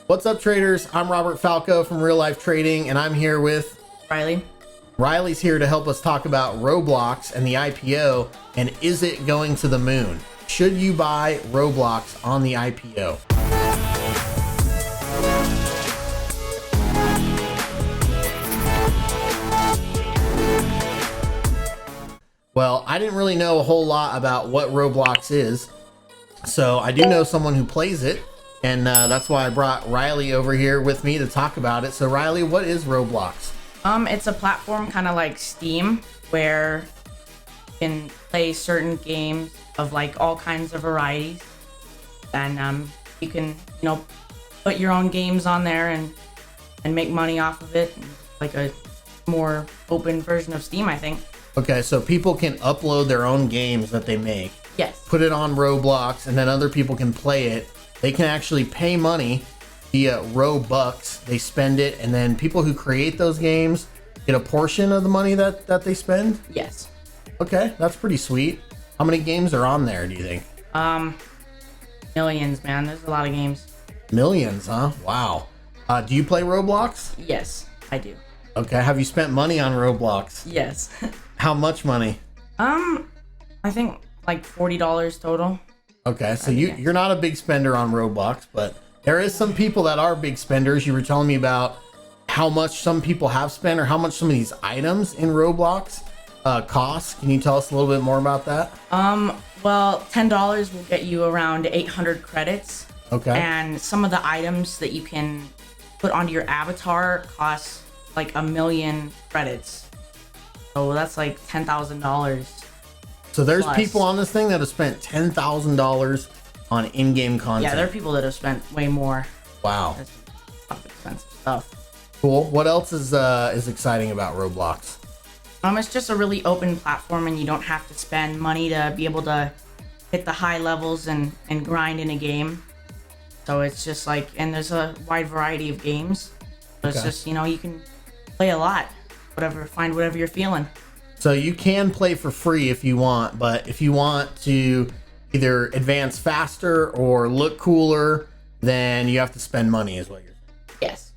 What's up, traders? I'm Robert Falco from Real Life Trading, and I'm here with Riley. Riley's here to help us talk about Roblox and the IPO, and is it going to the moon? Should you buy Roblox on the IPO? Well, I didn't really know a whole lot about what Roblox is, so I do know someone who plays it, and that's why I brought Riley over here with me to talk about it. So Riley, what is Roblox? It's a platform kind of like Steam where you can play certain games of like all kinds of varieties, and you can put your own games on there and make money off of it, like a more open version of Steam, I think. Okay, so people can upload their own games that they make. Yes. Put it on Roblox, and then other people can play it. They can actually pay money via Robux. They spend it, and then people who create those games get a portion of the money that they spend? Yes. Okay, that's pretty sweet. How many games are on there, do you think? Millions, man. There's a lot of games. Millions, huh? Wow. Do you play Roblox? Yes, I do. Okay, have you spent money on Roblox? Yes. How much money? I think like $40 total. Okay, so you're not a big spender on Roblox, but there is some people that are big spenders. You were telling me about how much some people have spent, or how much some of these items in Roblox cost. Can you tell us a little bit more about that? Well, $10 will get you around 800 credits. Okay. And some of the items that you can put onto your avatar cost like 1,000,000 credits. So that's like $10,000. So there's plus. people on this thing that have spent $10,000 on in-game content. Yeah, there are people that have spent way more. Wow. That's a lot of expensive stuff. Cool. What else is exciting about Roblox? It's just a really open platform, and you don't have to spend money to be able to hit the high levels and grind in a game. So it's just like, and there's a wide variety of games. So it's just, you can play a lot, find whatever you're feeling. So you can play for free if you want, but if you want to either advance faster or look cooler, then you have to spend money, is what you're saying. Yes.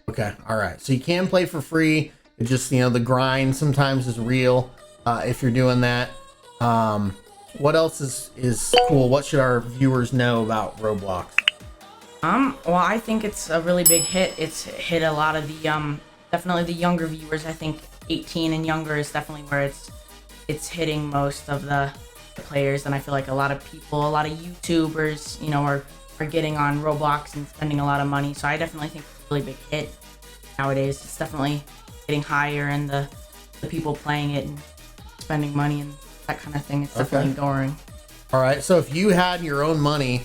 Okay. All right. So you can play for free. It just, the grind sometimes is real if you're doing that. What else is cool? What should our viewers know about Roblox? Well, I think it's a really big hit. It's hit a lot of the, definitely the younger viewers. I think 18 and younger is definitely where it's hitting most of the players. And I feel like a lot of people, a lot of YouTubers, are getting on Roblox and spending a lot of money. So I definitely think it's a really big hit nowadays. It's definitely getting higher, and the people playing it and spending money and that kind of thing. It's definitely going. All right. So if you had your own money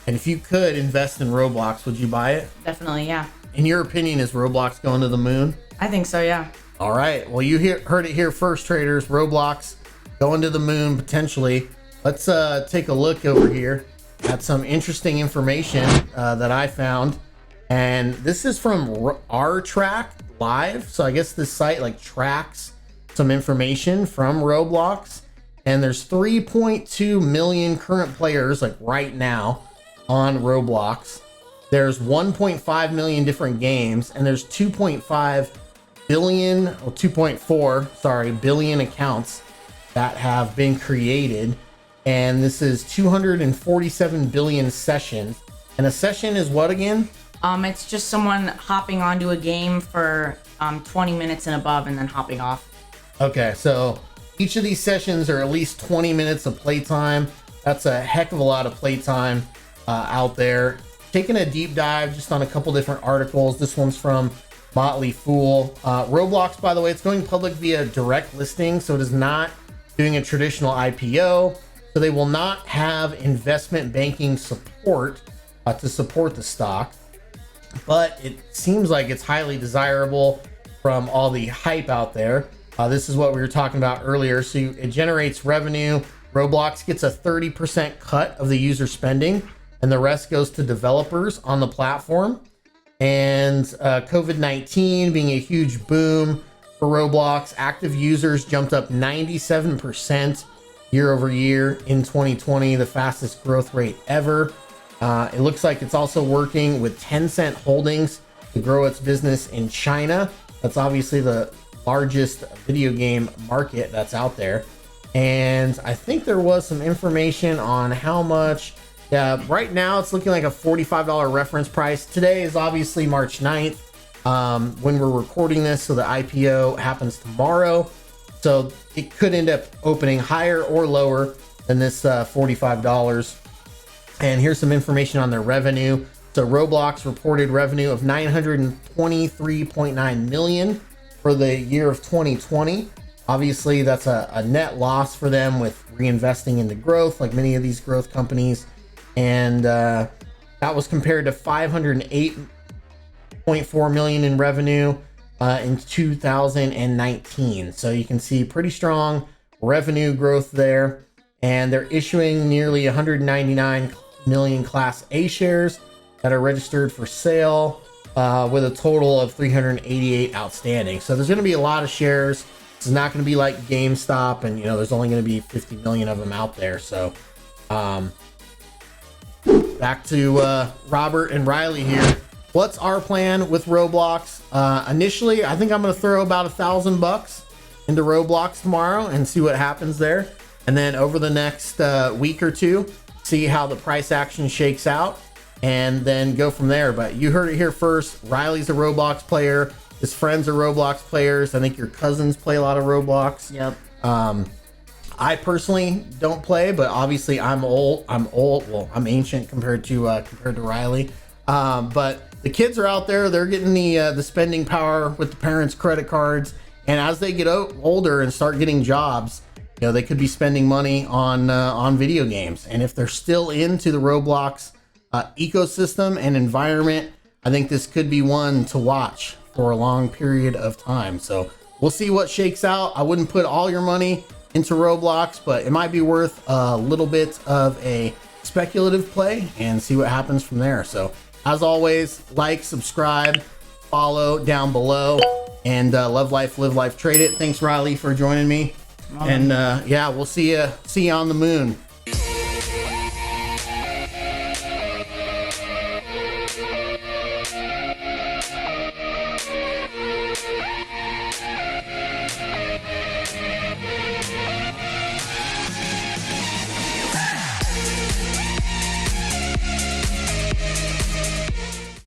and if you could invest in Roblox, would you buy it? Definitely, yeah. In your opinion, is Roblox going to the moon? I think so, yeah. All right. Well, you heard it here first, traders. Roblox going to the moon potentially. Let's take a look over here at some interesting information that I found. And this is from R-Track Live. So I guess this site tracks some information from Roblox. And there's 3.2 million current players right now on Roblox. There's 1.5 million different games, and there's 2.4 billion accounts that have been created. And this is 247 billion sessions. And a session is what again? It's just someone hopping onto a game for 20 minutes and above and then hopping off. Okay, so each of these sessions are at least 20 minutes of playtime. That's a heck of a lot of playtime out there. Taking a deep dive just on a couple different articles. This one's from Motley Fool. Roblox, by the way, it's going public via direct listing, so it is not doing a traditional IPO. So they will not have investment banking support to support the stock. But it seems like it's highly desirable from all the hype out there. This is what we were talking about earlier. So it generates revenue. Roblox gets a 30% cut of the user spending, and the rest goes to developers on the platform. And COVID-19 being a huge boom for Roblox, active users jumped up 97% year over year in 2020, the fastest growth rate ever. It looks like it's also working with Tencent Holdings to grow its business in China. That's obviously the largest video game market that's out there. And I think there was some information on how much. Yeah, right now it's looking like a $45 reference price. Today is obviously March 9th when we're recording this, so the IPO happens tomorrow. So it could end up opening higher or lower than this $45. And here's some information on their revenue. So Roblox reported revenue of $923.9 million for the year of 2020. Obviously, that's a net loss for them with reinvesting into growth, like many of these growth companies. And that was compared to $508.4 million in revenue in 2019. So you can see pretty strong revenue growth there. And they're issuing nearly 199 million Class A shares that are registered for sale with a total of 388 outstanding. So there's going to be a lot of shares. It's not going to be like GameStop, and there's only going to be 50 million of them out there. So back to Robert and Riley here. What's our plan with Roblox? Initially, I think I'm going to throw about $1,000 into Roblox tomorrow and see what happens there. And then over the next week or two, see how the price action shakes out and then go from there. But you heard it here first. Riley's a Roblox player. His friends are Roblox players. I think your cousins play a lot of Roblox. Yep. I personally don't play, but obviously I'm old. Well, I'm ancient compared to Riley. But the kids are out there. They're getting the spending power with the parents' credit cards. And as they get older and start getting jobs, they could be spending money on video games. And if they're still into the Roblox ecosystem and environment, I think this could be one to watch for a long period of time. So we'll see what shakes out. I wouldn't put all your money into Roblox, but it might be worth a little bit of a speculative play and see what happens from there. So as always, like, subscribe, follow down below, and love life, live life, trade it. Thanks, Riley, for joining me. And yeah, we'll see you on the moon.